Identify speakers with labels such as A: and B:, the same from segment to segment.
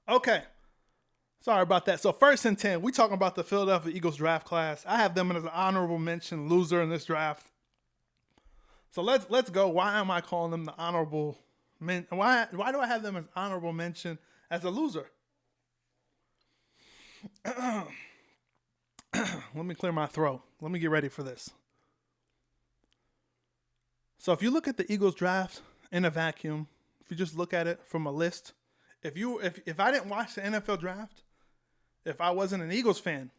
A: Okay. Sorry about that. So first and 10, we talking about the Philadelphia Eagles draft class. I have them as an honorable mention loser in this draft. So let's go. Why am I calling them the honorable men? Why do I have them as honorable mention as a loser? Let me clear my throat. Let me get ready for this. So if you look at the Eagles draft in a vacuum, if you just look at it from a list, if I didn't watch the NFL draft, if I wasn't an Eagles fan,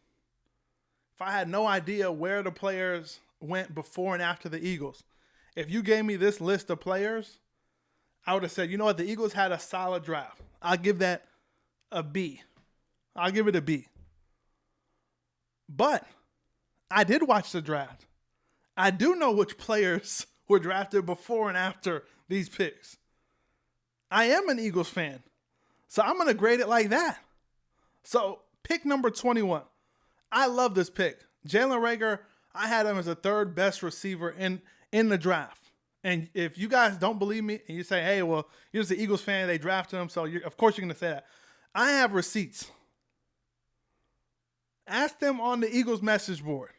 A: if I had no idea where the players went before and after the Eagles, if you gave me this list of players, I would have said, you know what, the Eagles had a solid draft. I'll give that a B. I'll give it a B. But I did watch the draft. I do know which players were drafted before and after these picks. I am an Eagles fan, so I'm going to grade it like that. So pick number 21. I love this pick. Jalen Reagor, I had him as the third best receiver in the draft. And if you guys don't believe me and you say, hey, well, you're just an Eagles fan, they drafted him, so of course you're going to say that. I have receipts. Ask them on the Eagles message board.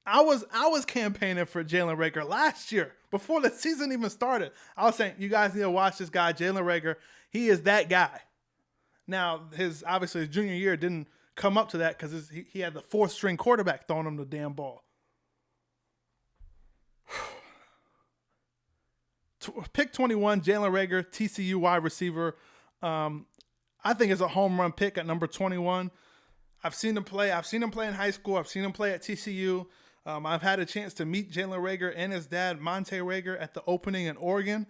A: I was campaigning for Jalen Reagor last year before the season even started. I was saying, you guys need to watch this guy, Jalen Reagor. He is that guy. Now, his junior year didn't come up to that because he had the fourth string quarterback throwing him the damn ball. Pick 21, Jalen Reagor, TCU wide receiver. I think it's a home run pick at number 21. I've seen him play. I've seen him play in high school. I've seen him play at TCU. I've had a chance to meet Jalen Reagor and his dad, Monte Reagor, at the opening in Oregon.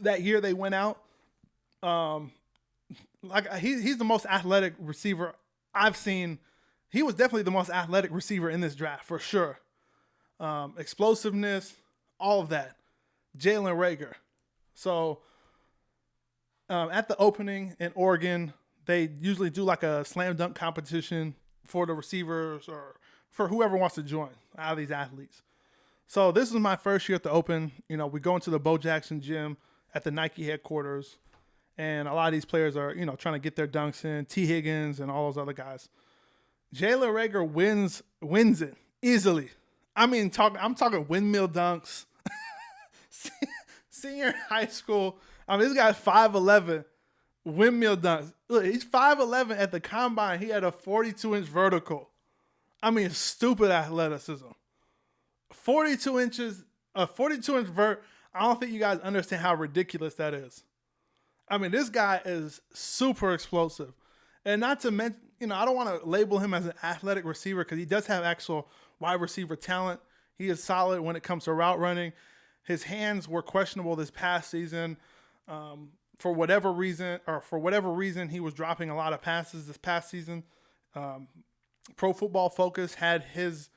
A: That year they went out. He's the most athletic receiver I've seen. He was definitely the most athletic receiver in this draft for sure. Explosiveness, all of that. Jalen Reagor. So at the opening in Oregon, they usually do like a slam dunk competition for the receivers or for whoever wants to join out of these athletes. So this is my first year at the Open. You know, we go into the Bo Jackson gym at the Nike headquarters, and a lot of these players are, trying to get their dunks in. T. Higgins and all those other guys. Jalen Reagor wins it easily. I mean, I'm talking windmill dunks. Senior high school. I mean, this guy's 5'11", windmill dunks. Look, he's 5'11" at the combine. He had a 42-inch vertical. I mean, stupid athleticism. 42 inches, a 42-inch vert. I don't think you guys understand how ridiculous that is. I mean, this guy is super explosive. And not to mention, I don't want to label him as an athletic receiver because he does have actual wide receiver talent. He is solid when it comes to route running. His hands were questionable this past season. For whatever reason, he was dropping a lot of passes this past season. Pro Football Focus had his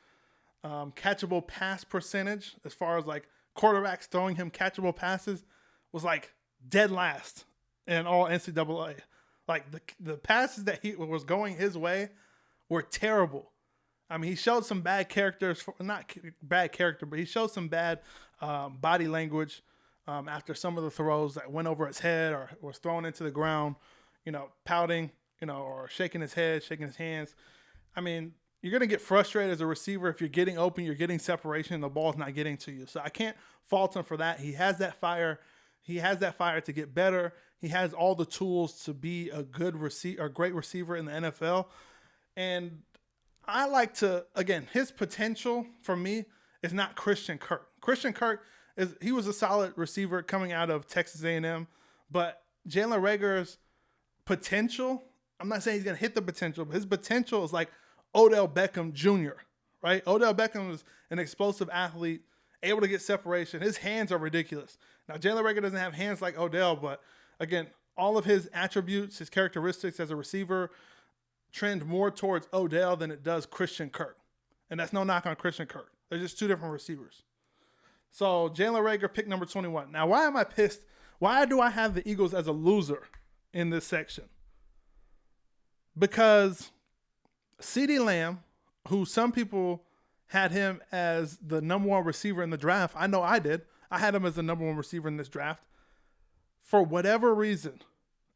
A: catchable pass percentage, as far as like quarterbacks throwing him catchable passes, was like dead last in all NCAA. Like the passes that he was going his way were terrible. I mean, he showed some bad characters, not bad character, but he showed some bad body language after some of the throws that went over his head or was thrown into the ground, pouting, or shaking his head, shaking his hands. I mean, you're going to get frustrated as a receiver if you're getting open, you're getting separation, and the ball's not getting to you. So I can't fault him for that. He has that fire. He has that fire to get better. He has all the tools to be a great receiver in the NFL. And I like to, again, his potential for me is not Christian Kirk. Christian Kirk he was a solid receiver coming out of Texas A&M, but Jalen Reagor's potential, I'm not saying he's going to hit the potential, but his potential is like Odell Beckham Jr., right? Odell Beckham is an explosive athlete, able to get separation. His hands are ridiculous. Now, Jalen Reagor doesn't have hands like Odell, but again, all of his attributes, his characteristics as a receiver trend more towards Odell than it does Christian Kirk. And that's no knock on Christian Kirk. They're just two different receivers. So Jalen Reagor, pick number 21. Now, why am I pissed? Why do I have the Eagles as a loser in this section? Because CeeDee Lamb, who some people had him as the number one receiver in the draft. I know I did. I had him as the number one receiver in this draft. For whatever reason,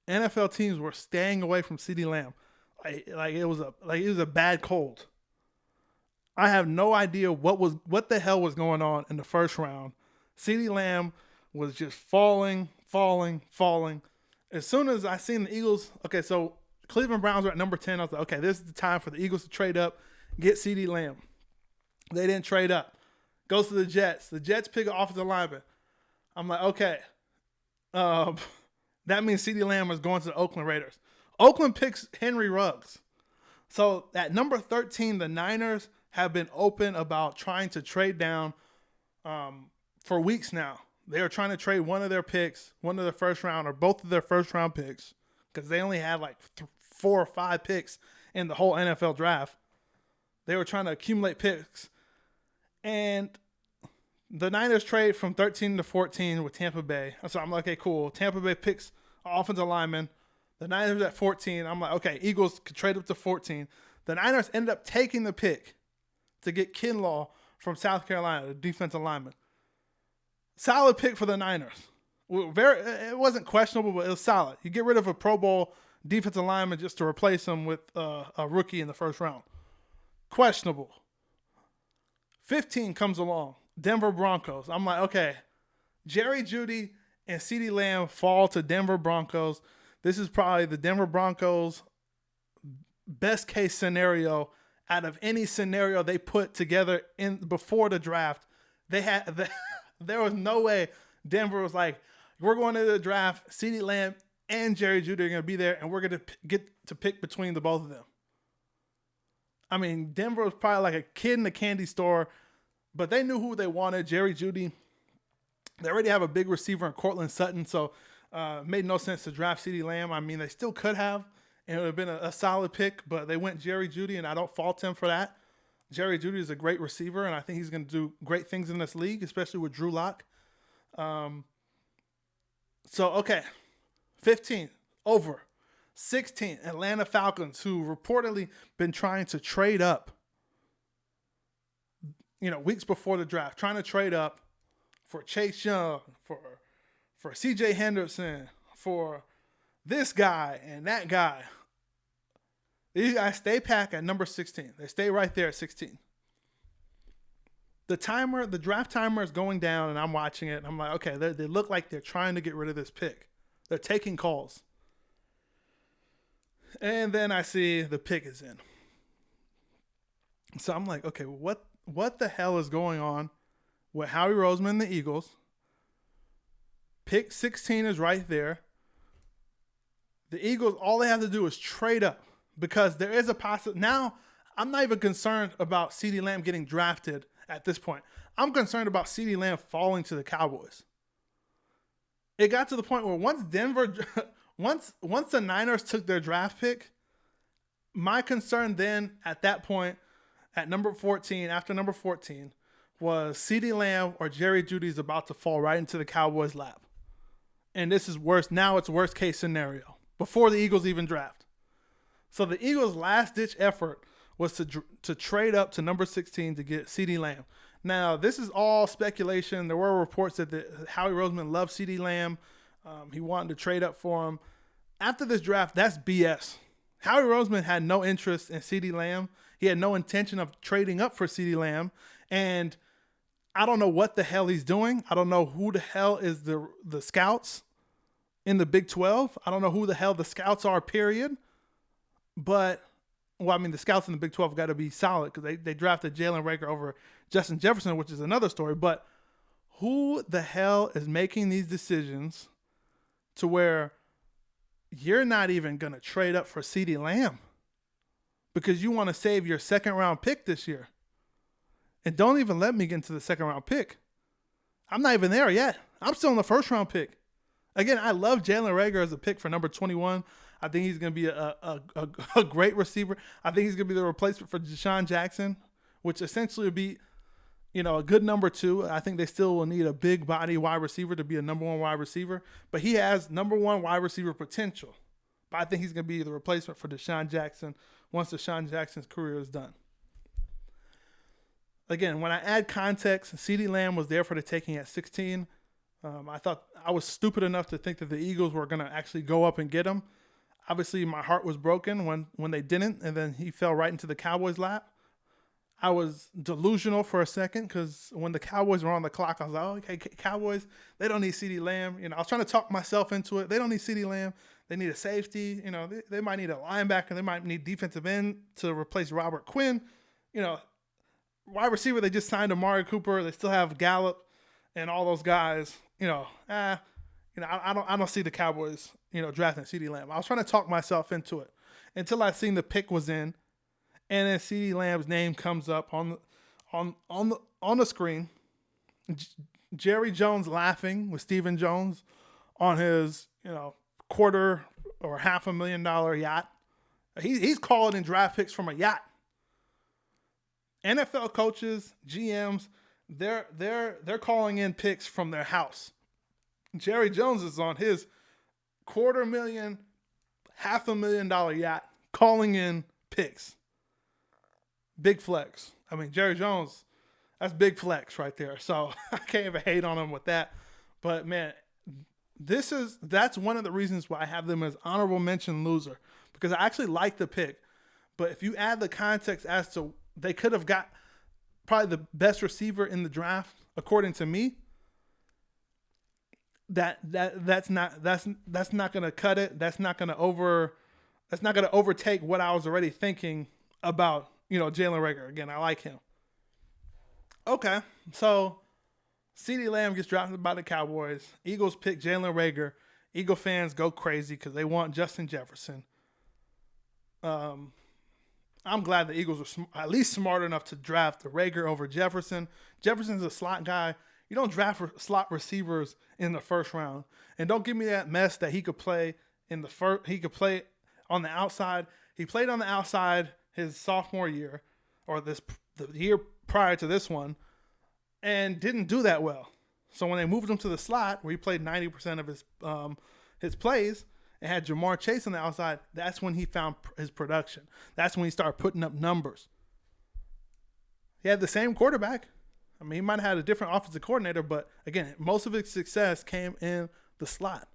A: NFL teams were staying away from CeeDee Lamb. Like it was a bad cold. I have no idea what the hell was going on in the first round. CeeDee Lamb was just falling. As soon as I seen the Eagles, okay, so Cleveland Browns were at number 10. I was like, okay, this is the time for the Eagles to trade up, get CeeDee Lamb. They didn't trade up. Goes to the Jets. The Jets pick an offensive lineman. I'm like, okay. That means CeeDee Lamb is going to the Oakland Raiders. Oakland picks Henry Ruggs. So at number 13, the Niners have been open about trying to trade down for weeks now. They are trying to trade one of their picks, one of their first round, or both of their first round picks, because they only had like 4 or 5 picks in the whole NFL draft. They were trying to accumulate picks. And the Niners trade from 13 to 14 with Tampa Bay. So I'm like, okay, cool. Tampa Bay picks an offensive lineman. The Niners at 14. I'm like, okay, Eagles could trade up to 14. The Niners ended up taking the pick to get Kinlaw from South Carolina, the defensive lineman. Solid pick for the Niners. It wasn't questionable, but it was solid. You get rid of a Pro Bowl defensive lineman just to replace him with a rookie in the first round. Questionable. 15 comes along. Denver Broncos. I'm like, okay, Jerry Jeudy and CeeDee Lamb fall to Denver Broncos. This is probably the Denver Broncos' best case scenario out of any scenario they put together in before the draft. There was no way Denver was like, we're going to the draft. CeeDee Lamb and Jerry Jeudy are going to be there, and we're going to get to pick between the both of them. I mean, Denver was probably like a kid in a candy store, but they knew who they wanted, Jerry Jeudy. They already have a big receiver in Cortland Sutton, so it made no sense to draft CeeDee Lamb. I mean, they still could have, and it would have been a solid pick, but they went Jerry Jeudy, and I don't fault him for that. Jerry Jeudy is a great receiver, and I think he's going to do great things in this league, especially with Drew Lock. Okay, 15, over. 16, Atlanta Falcons, who reportedly been trying to trade up, weeks before the draft, trying to trade up for Chase Young, for C.J. Henderson, for this guy and that guy. These guys stay packed at number 16. They stay right there at 16. The draft timer is going down, and I'm watching it, and I'm like, okay, they look like they're trying to get rid of this pick. They're taking calls. And then I see the pick is in. So I'm like, okay, what the hell is going on with Howie Roseman and the Eagles? Pick 16 is right there. The Eagles, all they have to do is trade up, because there is a possibility. Now, I'm not even concerned about CeeDee Lamb getting drafted at this point. I'm concerned about CeeDee Lamb falling to the Cowboys. It got to the point where once the Niners took their draft pick, my concern then at that point, at number 14, after number 14, was CeeDee Lamb or Jerry Jeudy is about to fall right into the Cowboys' lap. And this is worse. Now it's worst case scenario before the Eagles even draft. So the Eagles' last-ditch effort was to trade up to number 16 to get CeeDee Lamb. Now, this is all speculation. There were reports that Howie Roseman loved CeeDee Lamb. He wanted to trade up for him. After this draft, that's BS. Howie Roseman had no interest in CeeDee Lamb. He had no intention of trading up for CeeDee Lamb. And I don't know what the hell he's doing. I don't know who the hell is the scouts in the Big 12. I don't know who the hell the scouts are, period. But, the scouts in the Big 12 got to be solid, because they drafted Jalen Reagor over Justin Jefferson, which is another story. But who the hell is making these decisions to where you're not even going to trade up for CeeDee Lamb because you want to save your second-round pick this year? And don't even let me get into the second-round pick. I'm not even there yet. I'm still in the first-round pick. Again, I love Jalen Reagor as a pick for number 21. I think he's going to be a great receiver. I think he's going to be the replacement for Deshaun Jackson, which essentially would be, a good number 2. I think they still will need a big body wide receiver to be a number 1 wide receiver. But he has number 1 wide receiver potential. But I think he's going to be the replacement for Deshaun Jackson once Deshaun Jackson's career is done. Again, when I add context, CeeDee Lamb was there for the taking at 16. I thought I was stupid enough to think that the Eagles were going to actually go up and get him. Obviously, my heart was broken when they didn't, and then he fell right into the Cowboys' lap. I was delusional for a second because when the Cowboys were on the clock, I was like, oh, okay, Cowboys, they don't need CeeDee Lamb. I was trying to talk myself into it. They don't need CeeDee Lamb. They need a safety. They might need a linebacker. They might need defensive end to replace Robert Quinn. Wide receiver, they just signed Amari Cooper. They still have Gallup and all those guys. I don't see the Cowboys, drafting CeeDee Lamb. I was trying to talk myself into it until I seen the pick was in. And then CeeDee Lamb's name comes up on the screen. Jerry Jones laughing with Stephen Jones on his quarter or $500,000 yacht. He's calling in draft picks from a yacht. NFL coaches, GMs, they're calling in picks from their house. Jerry Jones is on his $250,000 yacht calling in picks. Big flex. I mean, Jerry Jones, that's big flex right there. So I can't even hate on him with that. But man, that's one of the reasons why I have them as honorable mention loser, because I actually like the pick. But if you add the context as to they could have got probably the best receiver in the draft, according to me, that's not going to cut it. That's not going to overtake what I was already thinking about. Jalen Reagor. Again, I like him. Okay, so CeeDee Lamb gets drafted by the Cowboys. Eagles pick Jalen Reagor. Eagle fans go crazy because they want Justin Jefferson. I'm glad the Eagles are at least smart enough to draft the Reagor over Jefferson. Jefferson's a slot guy. You don't draft slot receivers in the first round. And don't give me that mess that he could play in the first. He could play on the outside. He played on the outside his sophomore year, or the year prior to this one, and didn't do that well. So when they moved him to the slot, where he played 90% of his plays, and had Jamar Chase on the outside, that's when he found his production. That's when he started putting up numbers. He had the same quarterback. I mean, he might have had a different offensive coordinator, but again, most of his success came in the slot.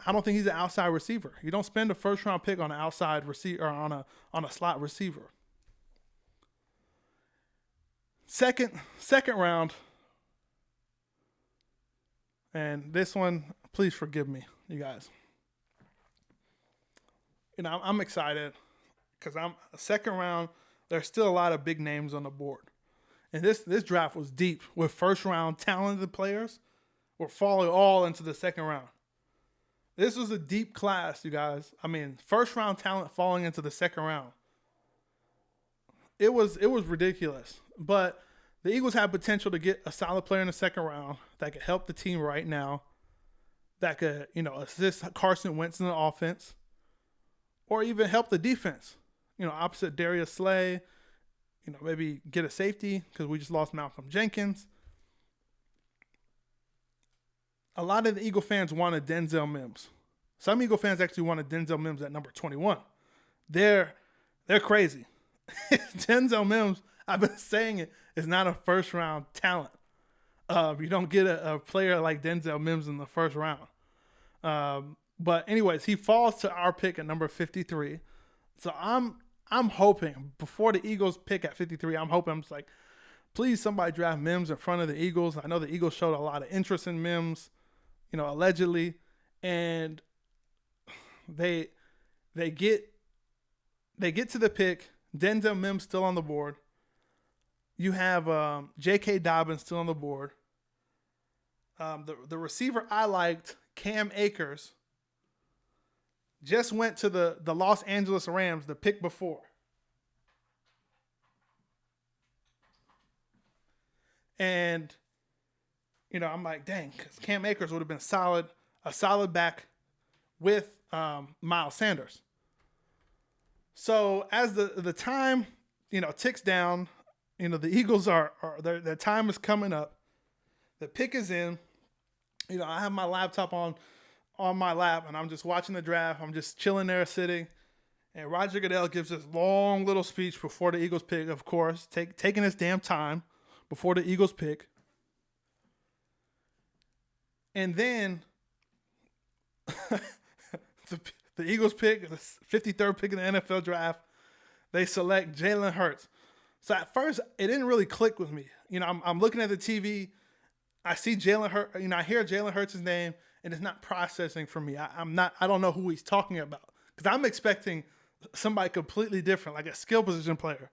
A: I don't think he's an outside receiver. You don't spend a first round pick on an outside receiver or on a slot receiver. Second round, and this one, please forgive me, you guys. I'm excited because second round. There's still a lot of big names on the board, and this draft was deep with first round talented players. We're falling all into the second round. This was a deep class, you guys. I mean, first round talent falling into the second round. It was ridiculous. But the Eagles have potential to get a solid player in the second round that could help the team right now, that could, assist Carson Wentz in the offense, or even help the defense. Opposite Darius Slay, maybe get a safety because we just lost Malcolm Jenkins. A lot of the Eagle fans wanted Denzel Mims. Some Eagle fans actually wanted Denzel Mims at number 21. They're crazy. Denzel Mims, I've been saying it, is not a first-round talent. You don't get a player like Denzel Mims in the first round. But anyways, he falls to our pick at number 53. So I'm hoping, before the Eagles pick at 53, I'm just like, please somebody draft Mims in front of the Eagles. I know the Eagles showed a lot of interest in Mims, allegedly, and they get to the pick. Denzel Mims still on the board. You have J.K. Dobbins still on the board. The receiver I liked, Cam Akers, just went to the Los Angeles Rams the pick before. And I'm like, dang, because Cam Akers would have been a solid back with Miles Sanders. So as the time, ticks down, the Eagles their time is coming up. The pick is in. I have my laptop on my lap, and I'm just watching the draft. I'm just chilling there, sitting. And Roger Goodell gives this long little speech before the Eagles pick, of course, taking his damn time before the Eagles pick. And then the Eagles pick, the 53rd pick in the NFL draft, they select Jalen Hurts. So at first, it didn't really click with me. I'm looking at the TV. I see Jalen Hurts. I hear Jalen Hurts' name, and it's not processing for me. I don't know who he's talking about because I'm expecting somebody completely different, like a skill position player.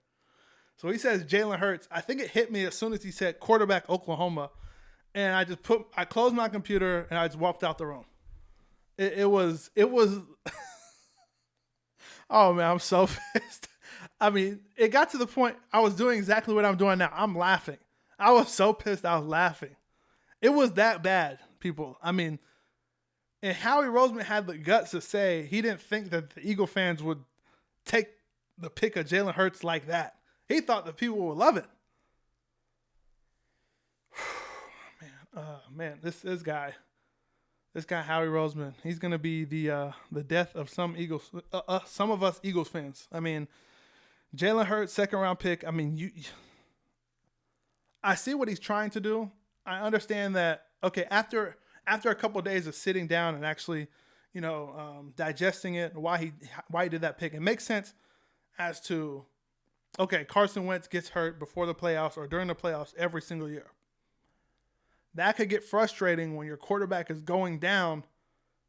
A: So he says Jalen Hurts. I think it hit me as soon as he said quarterback Oklahoma, and I closed my computer and I just walked out the room. It was. Oh man, I'm so pissed. I mean, it got to the point I was doing exactly what I'm doing now. I'm laughing. I was so pissed I was laughing. It was that bad, people. I mean, and Howie Roseman had the guts to say he didn't think that the Eagle fans would take the pick of Jalen Hurts like that. He thought the people would love it. Man, this guy Howie Roseman, he's gonna be the death of some of us Eagles fans. I mean, Jalen Hurts, second round pick. I mean, I see what he's trying to do. I understand that. Okay, after a couple of days of sitting down and actually, digesting it, why he did that pick, it makes sense as to, okay, Carson Wentz gets hurt before the playoffs or during the playoffs every single year. That could get frustrating when your quarterback is going down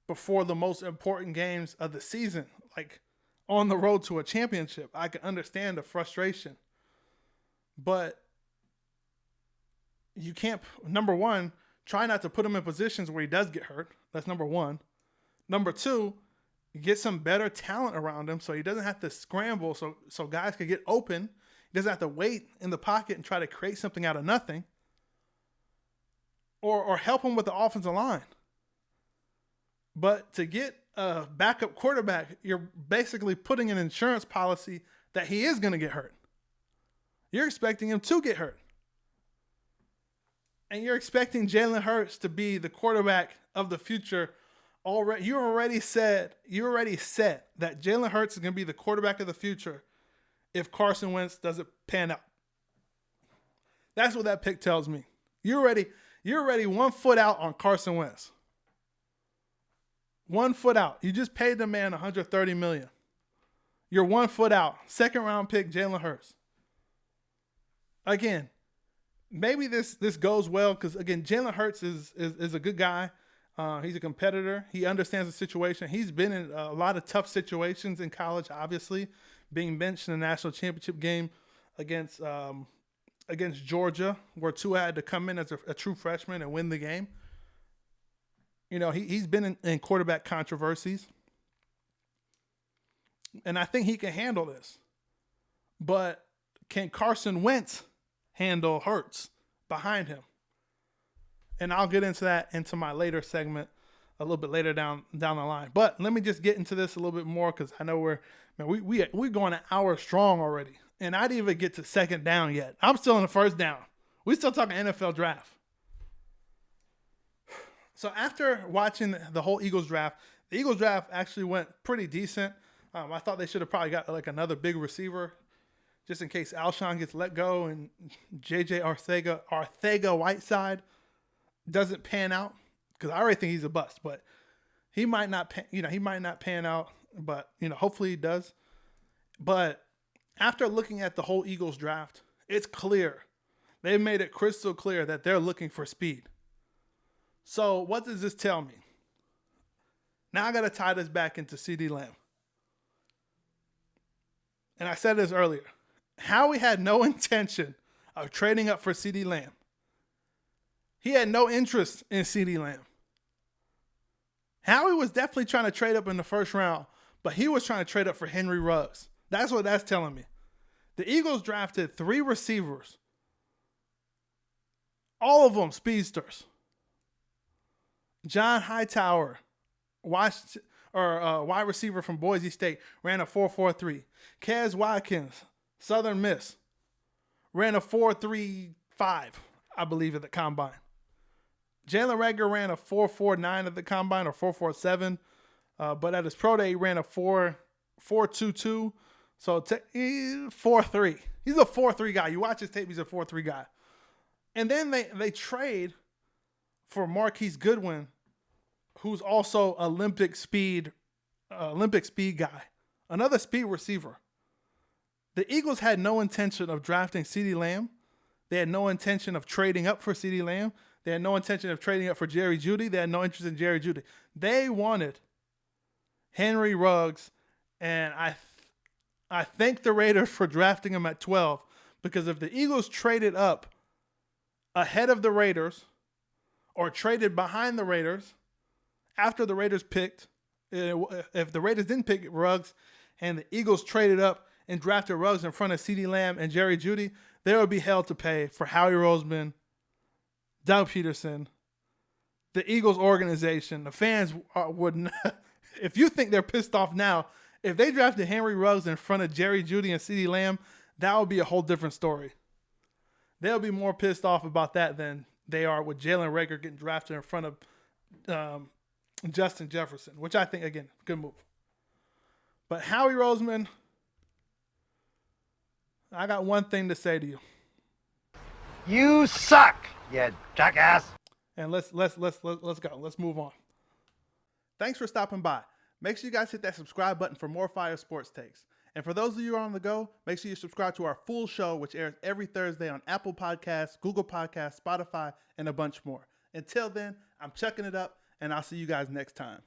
A: before the most important games of the season, like on the road to a championship. I can understand the frustration. But you can't, number one, try not to put him in positions where he does get hurt. That's number one. Number two, get some better talent around him so he doesn't have to scramble so guys can get open. He doesn't have to wait in the pocket and try to create something out of nothing. Or help him with the offensive line. But to get a backup quarterback, you're basically putting an insurance policy that he is going to get hurt. You're expecting him to get hurt. And you're expecting Jalen Hurts to be the quarterback of the future. You already said that Jalen Hurts is going to be the quarterback of the future if Carson Wentz doesn't pan out. That's what that pick tells me. You're already 1 foot out on Carson Wentz. 1 foot out. You just paid the man $130 million. You're 1 foot out. Second round pick, Jalen Hurts. Again, maybe this goes well because, again, Jalen Hurts is a good guy. He's a competitor. He understands the situation. He's been in a lot of tough situations in college, obviously, being benched in the national championship game against Georgia, where Tua had to come in as a true freshman and win the game. He's been in quarterback controversies. And I think he can handle this. But can Carson Wentz handle Hurts behind him? And I'll get into that into my later segment a little bit later down the line. But let me just get into this a little bit more because I know we're going an hour strong already. And I didn't even get to second down yet. I'm still in the first down. We're still talking NFL draft. So after watching the whole Eagles draft, the Eagles draft actually went pretty decent. I thought they should have probably got like another big receiver just in case Alshon gets let go and J.J. Arcega-Whiteside doesn't pan out. Because I already think he's a bust. But he might not pan out. But, hopefully he does. But after looking at the whole Eagles draft, it's clear. They've made it crystal clear that they're looking for speed. So what does this tell me? Now I got to tie this back into CeeDee Lamb. And I said this earlier. Howie had no intention of trading up for CeeDee Lamb. He had no interest in CeeDee Lamb. Howie was definitely trying to trade up in the first round, but he was trying to trade up for Henry Ruggs. That's what that's telling me. The Eagles drafted 3 receivers. All of them speedsters. John Hightower, wide receiver from Boise State, ran a 4.43. Kez Watkins, Southern Miss, ran a 4.35, I believe, at the combine. Jalen Reagor ran a 4.49 at the combine, or 4.47, but at his pro day he ran a 4.22. So 4.3. He's a 4.3 guy. You watch his tape, he's a 4.3 guy. And then they trade for Marquise Goodwin, who's also Olympic speed guy, another speed receiver. The Eagles had no intention of drafting CeeDee Lamb. They had no intention of trading up for CeeDee Lamb. They had no intention of trading up for Jerry Jeudy. They had no interest in Jerry Jeudy. They wanted Henry Ruggs, and I thank the Raiders for drafting him at 12, because if the Eagles traded up ahead of the Raiders or traded behind the Raiders after the Raiders picked, if the Raiders didn't pick Ruggs and the Eagles traded up and drafted Ruggs in front of CeeDee Lamb and Jerry Jeudy, there would be hell to pay for Howie Roseman, Doug Pederson, the Eagles organization. The fans wouldn't. If you think they're pissed off now, if they drafted Henry Ruggs in front of Jerry Jeudy and CeeDee Lamb, that would be a whole different story. They'll be more pissed off about that than they are with Jalen Reagor getting drafted in front of Justin Jefferson, which I think, again, good move. But Howie Roseman, I got one thing to say to you.
B: You suck, you jackass.
A: And let's go. Let's move on. Thanks for stopping by. Make sure you guys hit that subscribe button for more fire sports takes. And for those of you who are on the go, make sure you subscribe to our full show, which airs every Thursday on Apple Podcasts, Google Podcasts, Spotify, and a bunch more. Until then, I'm chucking it up, and I'll see you guys next time.